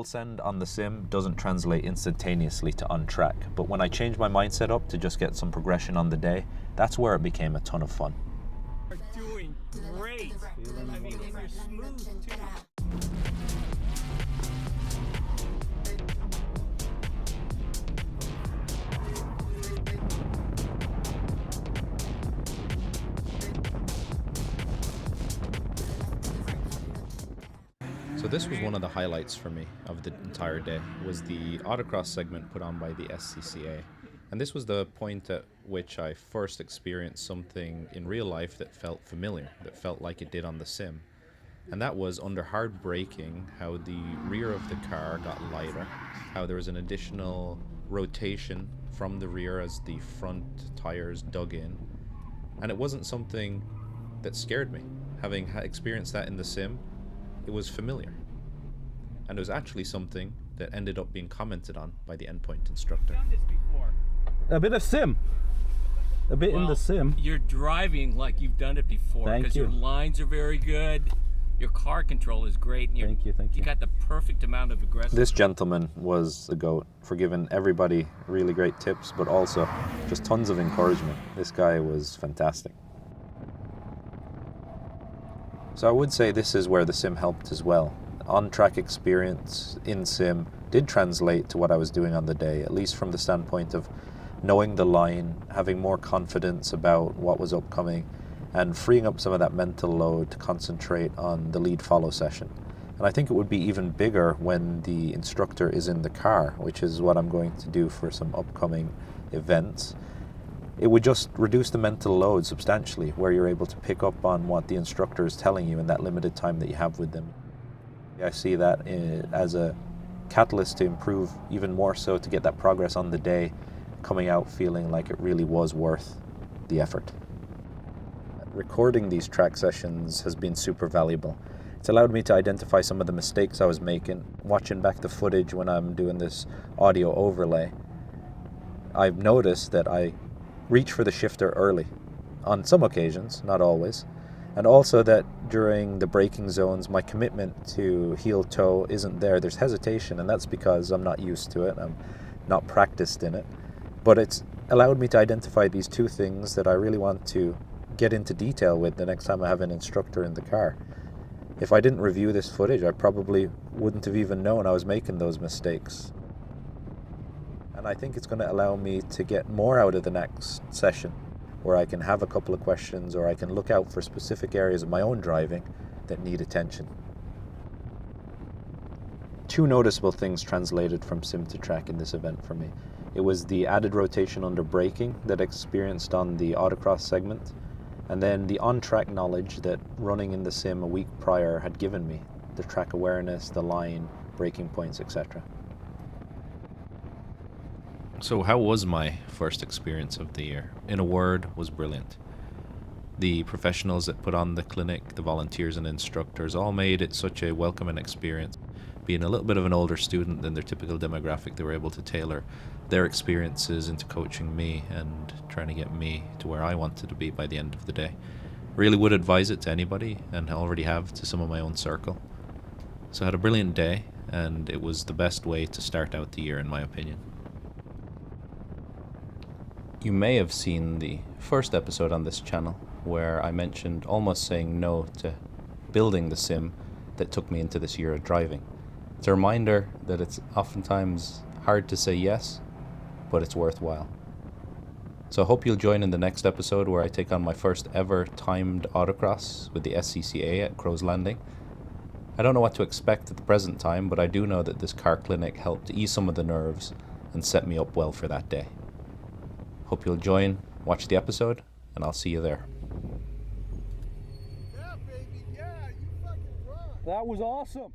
full send on the sim doesn't translate instantaneously to on track, but when I changed my mindset up to just get some progression on the day, that's where it became a ton of fun. You're doing great. I mean, and you're smooth too. So this was one of the highlights for me of the entire day, was the autocross segment put on by the SCCA. And this was the point at which I first experienced something in real life that felt familiar, that felt like it did on the sim. And that was under hard braking, how the rear of the car got lighter, how there was an additional rotation from the rear as the front tires dug in. And it wasn't something that scared me. Having experienced that in the sim, it was familiar. And it was actually something that ended up being commented on by the endpoint instructor. Done this before. A bit of sim. A bit in the sim. You're driving like you've done it before. Thank because you. your lines are very good. Your car control is great. And Thank you. You got the perfect amount of aggressive. This gentleman was the GOAT for giving everybody really great tips, but also just tons of encouragement. This guy was fantastic. So I would say this is where the sim helped as well. On-track experience in sim did translate to what I was doing on the day, at least from the standpoint of knowing the line, having more confidence about what was upcoming, and freeing up some of that mental load to concentrate on the lead-follow session. And I think it would be even bigger when the instructor is in the car, which is what I'm going to do for some upcoming events. It would just reduce the mental load substantially, where you're able to pick up on what the instructor is telling you in that limited time that you have with them. I see that as a catalyst to improve even more so, to get that progress on the day, coming out feeling like it really was worth the effort. Recording these track sessions has been super valuable. It's allowed me to identify some of the mistakes I was making. Watching back the footage when I'm doing this audio overlay, I've noticed that I reach for the shifter early, on some occasions, not always, and also that during the braking zones my commitment to heel toe isn't there. There's hesitation, and that's because I'm not used to it, I'm not practiced in it, but it's allowed me to identify these two things that I really want to get into detail with the next time I have an instructor in the car. If I didn't review this footage, I probably wouldn't have even known I was making those mistakes. And I think it's going to allow me to get more out of the next session, where I can have a couple of questions, or I can look out for specific areas of my own driving that need attention. Two noticeable things translated from sim to track in this event for me. It was the added rotation under braking that I experienced on the autocross segment, and then the on-track knowledge that running in the sim a week prior had given me, the track awareness, the line, braking points, etc. So how was my first experience of the year? In a word, was brilliant. The professionals that put on the clinic, the volunteers and instructors, all made it such a welcoming experience. Being a little bit of an older student than their typical demographic, they were able to tailor their experiences into coaching me and trying to get me to where I wanted to be by the end of the day. Really would advise it to anybody, and I already have to some of my own circle. So I had a brilliant day, and it was the best way to start out the year, in my opinion. You may have seen the first episode on this channel where I mentioned almost saying no to building the sim that took me into this year of driving. It's a reminder that it's oftentimes hard to say yes, but it's worthwhile. So I hope you'll join in the next episode, where I take on my first ever timed autocross with the SCCA at Crow's Landing. I don't know what to expect at the present time, but I do know that this car clinic helped ease some of the nerves and set me up well for that day. Hope you'll join, watch the episode, and I'll see you there. That was awesome.